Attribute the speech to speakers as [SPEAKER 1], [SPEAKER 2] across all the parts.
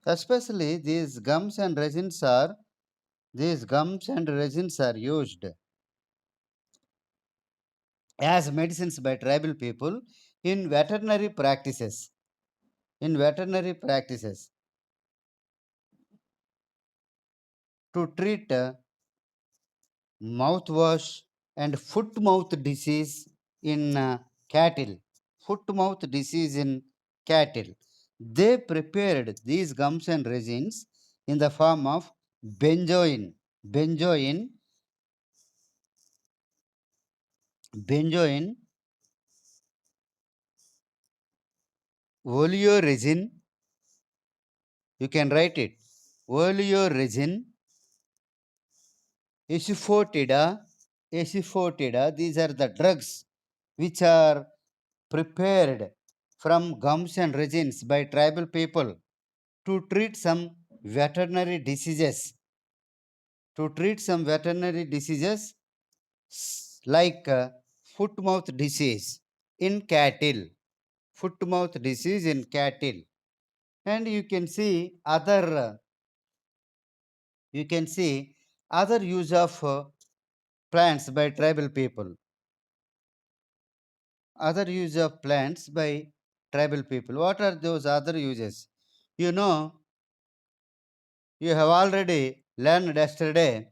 [SPEAKER 1] Especially these gums and resins are used as medicines by tribal people in veterinary practices. In veterinary practices to treat mouthwash and foot mouth disease in cattle. Foot mouth disease in cattle. They prepared these gums and resins in the form of benzoin. Benzoin, benzoin, oleoresin. You can write it. Oleoresin, asafoetida, asafoetida. These are the drugs which are prepared from gums and resins by tribal people to treat some veterinary diseases. To treat some veterinary diseases like foot mouth disease in cattle. Foot mouth disease in cattle. And you can see other use of plants by tribal people. Other use of plants by tribal people. What are those other uses? You know, you have already learned yesterday.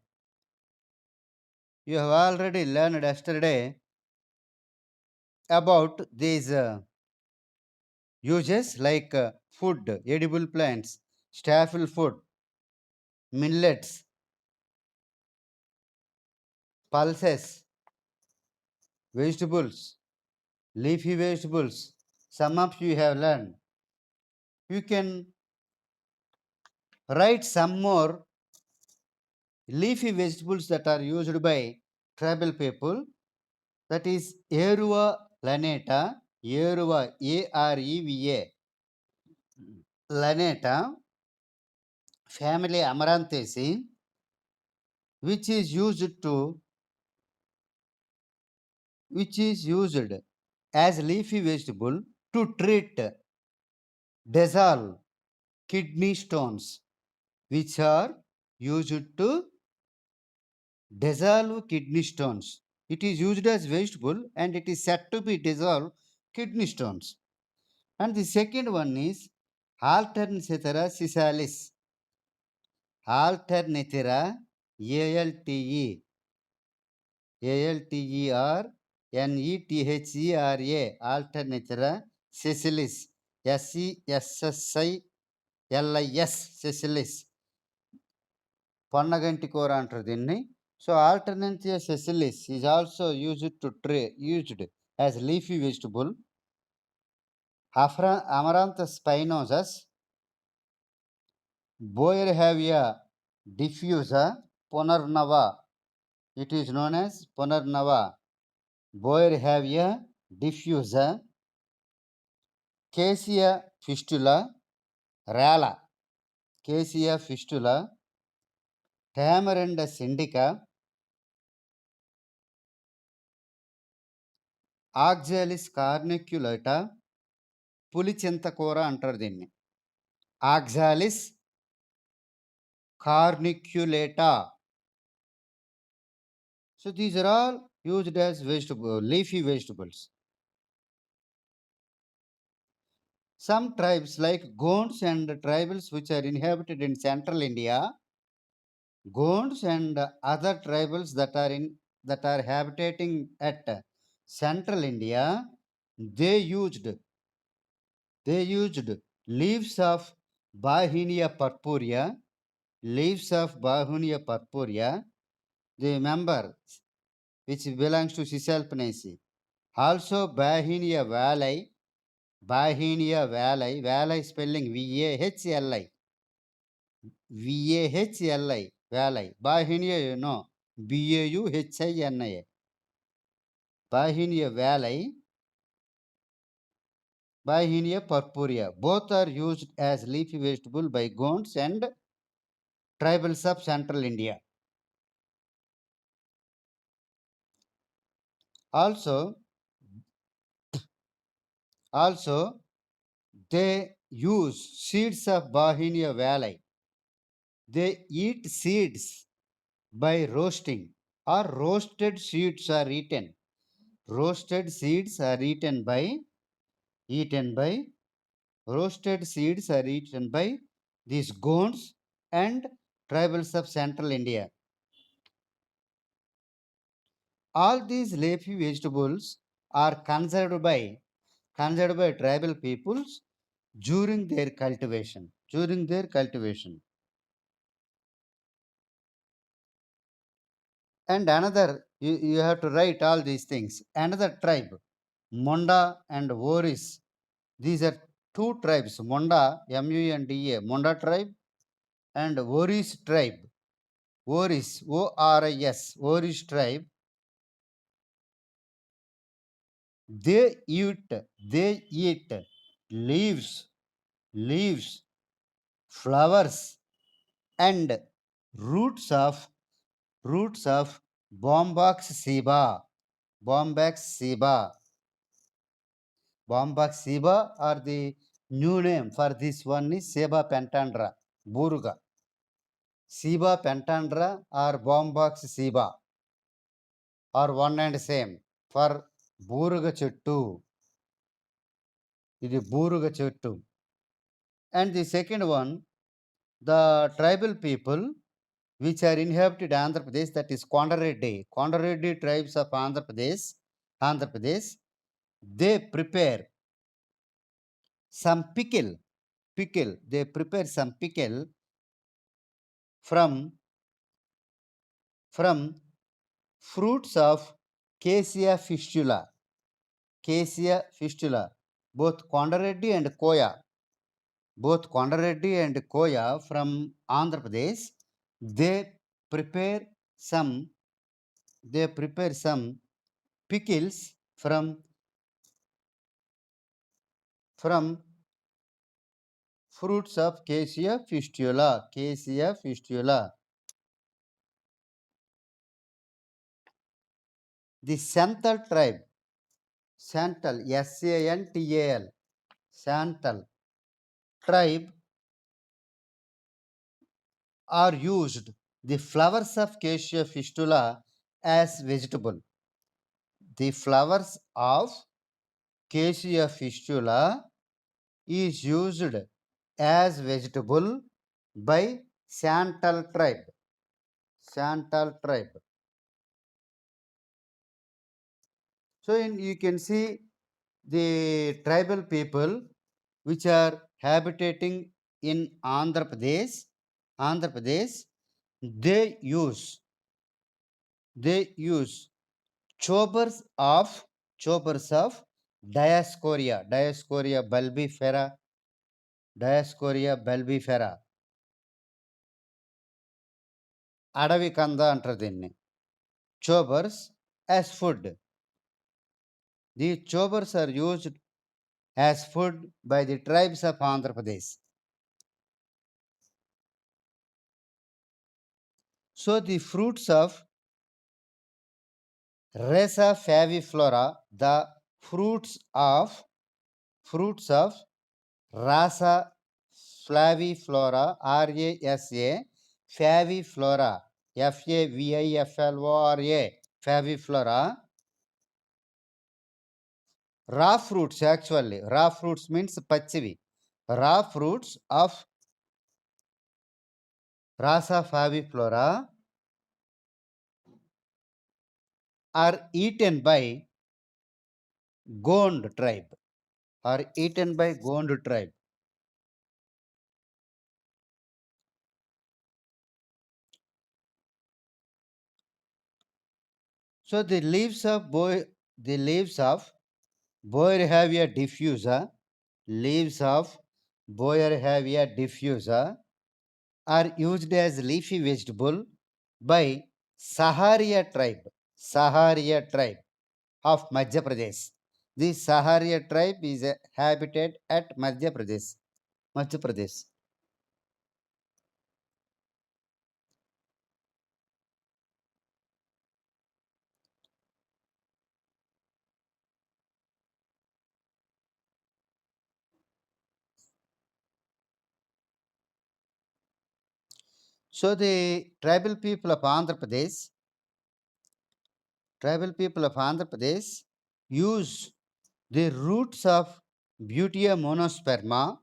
[SPEAKER 1] You have already learned yesterday about these uses like food, edible plants, staple food, millets, pulses, vegetables, leafy vegetables. Some of you have learned. You can write some more leafy vegetables that are used by tribal people. That is Arewa lanata, Arewa, Areva, lanata, family Amaranthacea, which is used to which is used as leafy vegetable to treat dissolve kidney stones, which are used to dissolve kidney stones. It is used as vegetable and it is said to be dissolve kidney stones. And the second one is Alternacera scisalis. Alternacera, ALTE, ALTER, NETHERA, Alternacera scisalis, SESSI LIS, sessilis. Pannaganti కూర అంటారు దీన్ని. So Alternatia sessilis is also used as leafy vegetable. Amaranthus spinosus, Boerhaavia diffusa, Ponarnava. It is known as Ponarnava. Boerhaavia diffusa, Cassia fistula, Rala. Cassia fistula, Tamaranda indica, Oxalis carniculata, పులిచింతకూర అంటారు దీన్ని. Oxalis కార్నిక్యులేటా. So these are all used as leafy vegetables. Some tribes like Gonds and tribals which are inhabited in central India, Gonds and other tribals that are habitating at central India, they used leaves of Bahinia purpurea, leaves of Bahinia purpurea, the member which belongs to Cisalpinaceae. Also Bahinia valley, valley spelling Vahli, Vahli, valley. Bahinia, you know, Bauhina, Bahinia valley, Bahinia purpurea. Both are used as leafy vegetable by Gonds and tribals of central India. Also, they use seeds of Bahinia Valley. They eat seeds by roasting, or roasted seeds are eaten. Roasted seeds are eaten by roasted seeds are eaten by these Gonds and tribals of central India. All these leafy vegetables are conserved by tribal peoples during their cultivation. During their cultivation. And another, you have to write all these things. Another tribe, Monda and Voris. These are two tribes, Monda, Munda, Monda tribe, and Voris tribe. Voris, Oris, Voris tribe. They eat leaves, leaves, flowers, and roots of Bombax seba. Bombax seba. Bombax seba, or the new name for this one is Seba pentandra, Buruga. Seba pentandra or Bombax seba are one and same for Buruga Chuttu. ఇది Buruga Chuttu. And the second one, the tribal people which are inhabited Andhra Pradesh, that is Kondareddy. Kondareddy tribes of Andhra Pradesh, they prepare some pickle. They prepare some pickle from from fruits of Cassia fistula. Cassia fistula. Both Kondareddy and Koya. Both Kondareddy and Koya from Andhra Pradesh, they prepare some some pickles from fruits of Cassia fistula. Cassia fistula. The Santal tribe, Santal, Santal, Santal tribe are used the flowers of Cassia fistula as vegetable. The flowers of Cassia fistula is used as vegetable by Santal tribe. Santal tribe. So you can see the tribal people which are habitating in Andhra Pradesh, they use chobers of Dioscorea bulbifera, అడవి కంద అంటారు దీన్ని. Chobers as food. These chobers are used as food by the tribes of Andhra Pradesh. So the Rasa faviflora, the fruits of Rasa flaviflora, Rasa faviflora, Faviflora, faviflora, raw fruits means pachivi. Raw fruits of Rasa faviflora are eaten by Gond tribe. So the leaves of Boerhaavia diffusa, leaves of Boerhaavia diffusa are used as leafy vegetable by Saharia tribe of Madhya Pradesh. This Saharia tribe is habited at Madhya Pradesh. Madhya Pradesh. So the tribal people of Andhra Pradesh use the roots of Butea monosperma,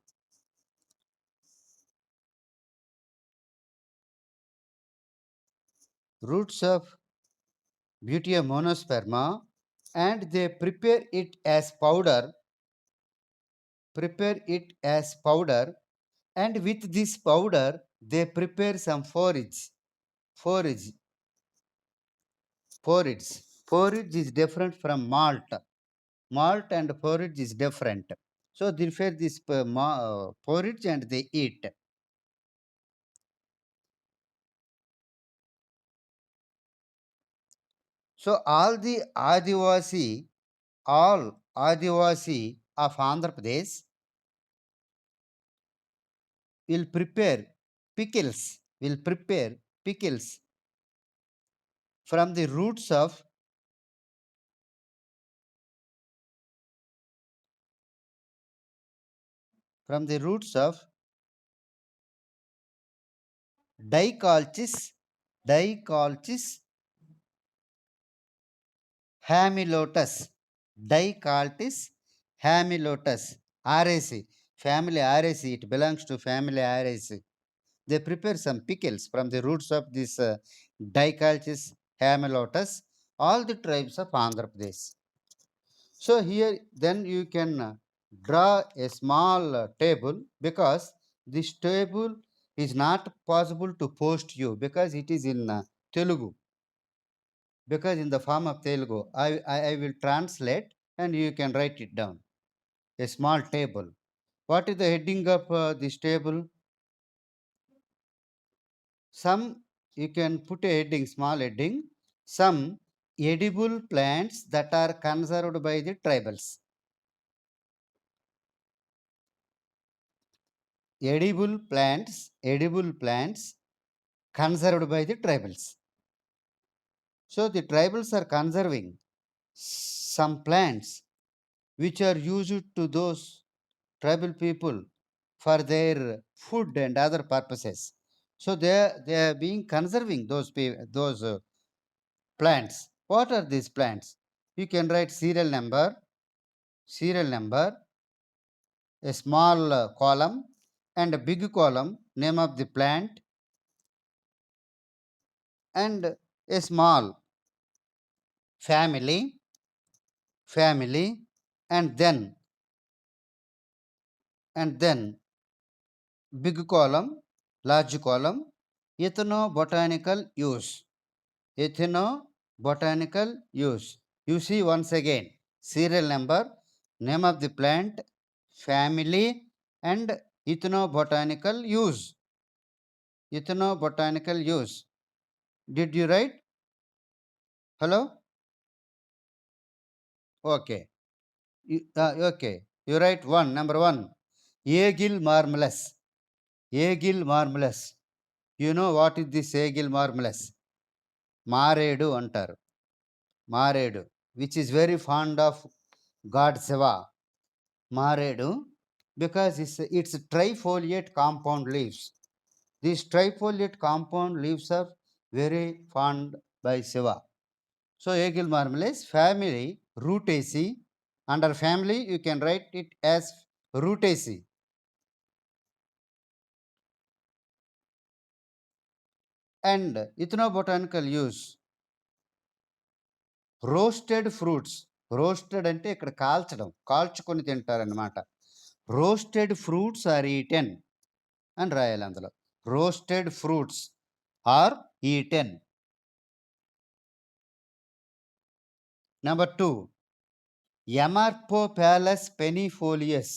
[SPEAKER 1] roots of Butea monosperma, and they prepare it as powder, and with this powder they prepare some forage, forage. Forage is different from malt. Malt and porridge is different. So they prepare this porridge and they eat. So all Adivasi of Andhra Pradesh will prepare pickles from the roots of from the roots of Dicalchis, Dicalchis hamilotus, Dicalchis hamilotus, RAC, family RAC, it belongs to family RAC. They prepare some pickles from the roots of this Dicalchis hamilotus, all the tribes of Andhra Pradesh. So here then you can draw a small table, because this table is not possible to post you because it is in Telugu, because in the form of Telugu I will translate and you can write it down. A small table. What is the heading of this table? Some, you can put a heading, small heading. Some edible plants that are conserved by the tribals. Edible plants conserved by the tribals. So the tribals are conserving some plants which are used to those tribal people for their food and other purposes. So they are being conserving those plants. What are these plants? You can write serial number, a small column, and a big column, name of the plant, and a small family, family, and then big column, large column, ethnobotanical use, ethnobotanical use. You see once again, serial number, name of the plant, family, and ethnobotanical use. Ethnobotanical use. Did you write? Hello? Okay. Okay. You write one, number one. Agil marmalus. Agil marmalus. You know what is this Agil marmalus? Maredu antaru. Maredu, which is very fond of God Shiva. Maredu, because it's trifoliate compound leaves. These trifoliate compound leaves are very fond by Shiva. So Agil marmalus, family Rutaceae. Under family, you can write it as Rutaceae. And ethnobotanical use, roasted fruits. Roasted అంటే ఇక్కడ కాల్చడం, కాల్చుకొని తింటారనమాట. Roasted fruits are eaten అని రాయాలి అందులో. Roasted fruits are eaten. Number two, Emarpopalus penifolius.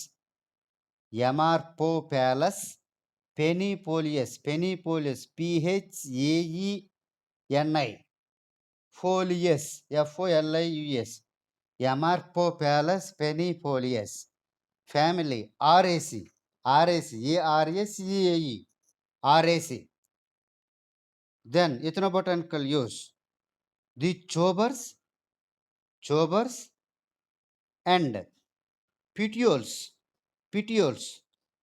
[SPEAKER 1] Emarpopalus penifolius, penifolius PHAENI, folius FOLIUS. Emarpopalus penifolius. Family RAC, RAC, ARACAE, RAC. Then ethnobotanical use. The tubers and petioles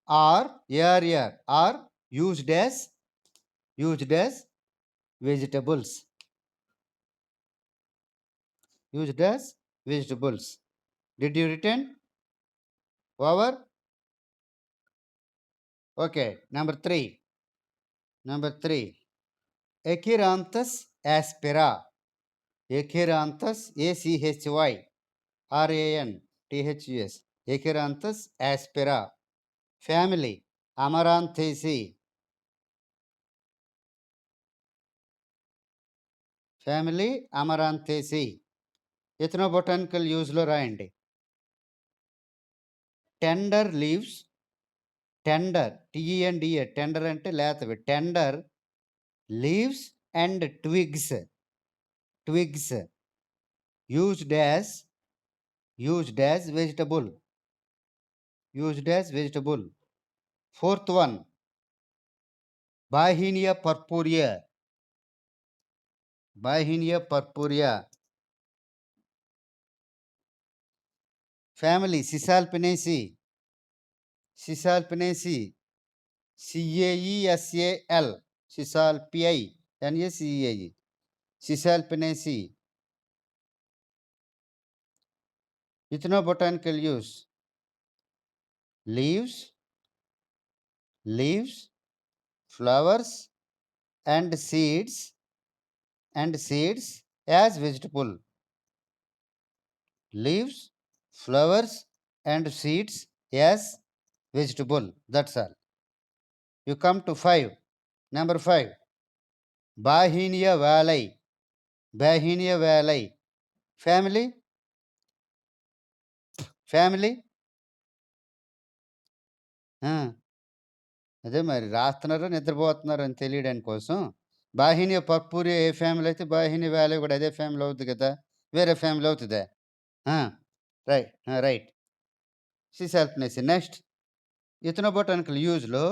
[SPEAKER 1] are ARR are used as used as vegetables. Used as vegetables. Did you written over? Okay. Number three. Number three. Echinacea aspera. Echinacea ACHYRANTHUS. Echinacea aspera. Family Amaranthacea. Family Amaranthacea. Ethnobotanical use లో రాయండి. Tender leaves. Tender TENDER. Tender అంటే లేతవి. Tender leaves and twigs. Twigs used as vegetable. Used as vegetable. Fourth one, Bauhinia purpurea. Bauhinia purpurea. Family Cisalpinaceae. Cisalpinaceae. CAESAL. Cisalpii. NACEAE. Cisalpinaceae. Ethnobotanical use. Leaves, flowers, and seeds as vegetable. Leaves, flowers, and seeds as vegetable. That's all. You come to 5. Number 5. Bauhinia valley. Bauhinia valley. Family. అదే మరి రాస్తున్నారో నిద్రపోతున్నారో అని తెలియడానికి కోసం. బాహిని పర్పూరి ఏ family అయితే బాహిని valley కూడా అదే family అవుద్ది కదా! వేరే ఫ్యామిలీ అవుతదా? ఆ! రైట్. సిసాల్పినేసి. నెక్స్ట్ ఇథనోబొటానికల్ యూజ్‌లో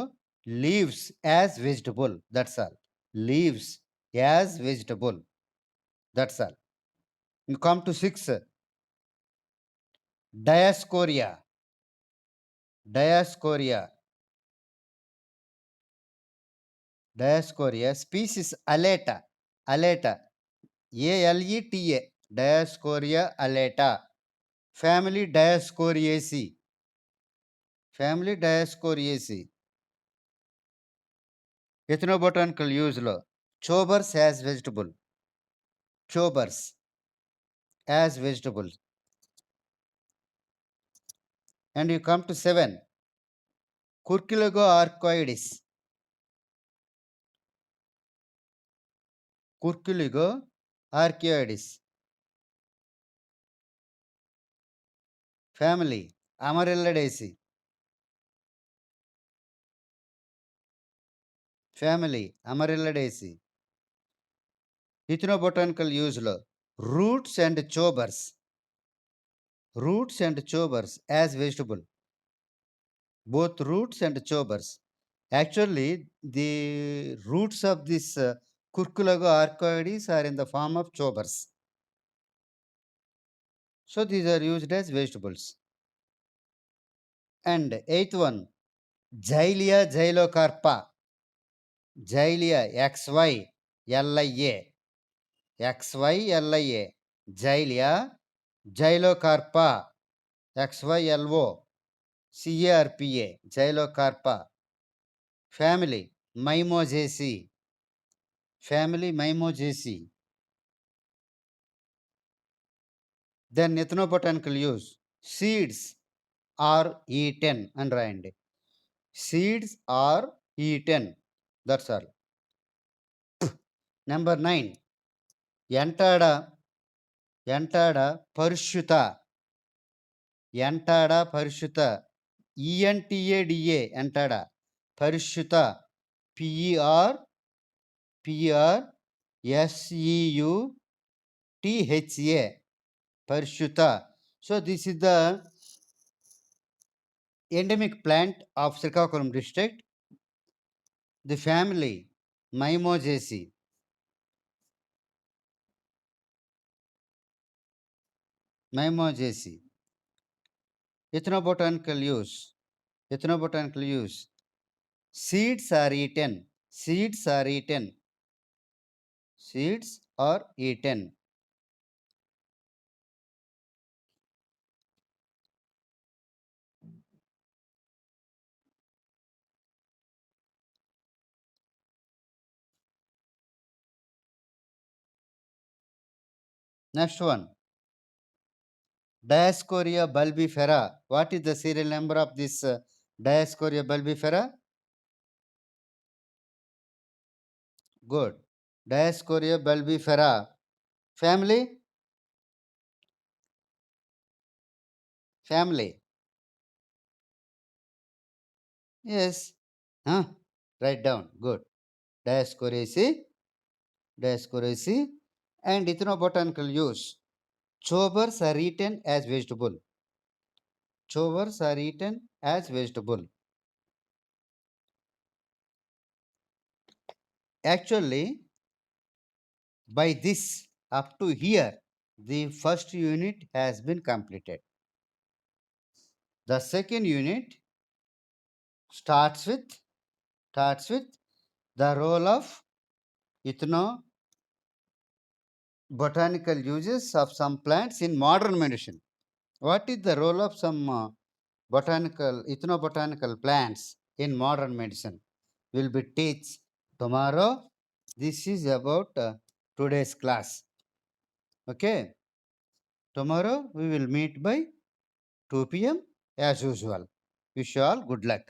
[SPEAKER 1] leaves as vegetable. That's all. Leaves as vegetable. That's all. You come to 6. Dioscorea. Dioscorea. Dioscorea species alata. Alata. ALETA. Dioscorea alata. Family Dioscoreaceae. Family Dioscoreaceae. Ethnobotanical use lo tubers as vegetable. Tubers as vegetables. And you come to 7. Curculigo arcoides. Curculigo arcoides. Family Amaryllidaceae. Family Amaryllidaceae. Ethnobotanical use lo roots and tubers. Roots and tubers as vegetable. Both roots and tubers. Actually, the roots of this Curculago arcoides are in the form of tubers. So these are used as vegetables. And 8th one, Xylia xylocarpa. Xylia, XYLIA. XYLIA. Xylia xylocarpa. XYLO. CARPA. Xylocarpa. Family Mimosaceae. Family Mimosaceae. Then ethnobotanical use. Seeds are eaten and రాయండి. Seeds are eaten. That's all. Number 9. Entada. Entada parishuta. Entada parishuta. ENTADA. Entada parishuta. PERSEUTHA. Parishuta. So this is the endemic plant of Srikakulam district. The family Mimosaceae. Mimosaceae. Ethnobotanical use. Ethnobotanical use. Seeds are eaten. Seeds are eaten. Seeds are eaten. Next one. Diascorea bulbifera. What is the serial number of this Diascorea bulbifera? Good. Diascorea bulbifera. Family? Family. Yes. Huh? Write down. Good. Diascoreaceae. Diascoreaceae. And ethnobotanical use. Chobers are eaten as vegetable. Chobers are eaten as vegetable. Actually, by this, up to here, the first unit has been completed. The second unit starts with starts with the role of ethno botanical uses of some plants in modern medicine. What is the role of some botanical ethnobotanical plants in modern medicine? Will be teach tomorrow. This is about today's class. Okay. Tomorrow we will meet by 2 p.m. as usual. Wish you all good luck.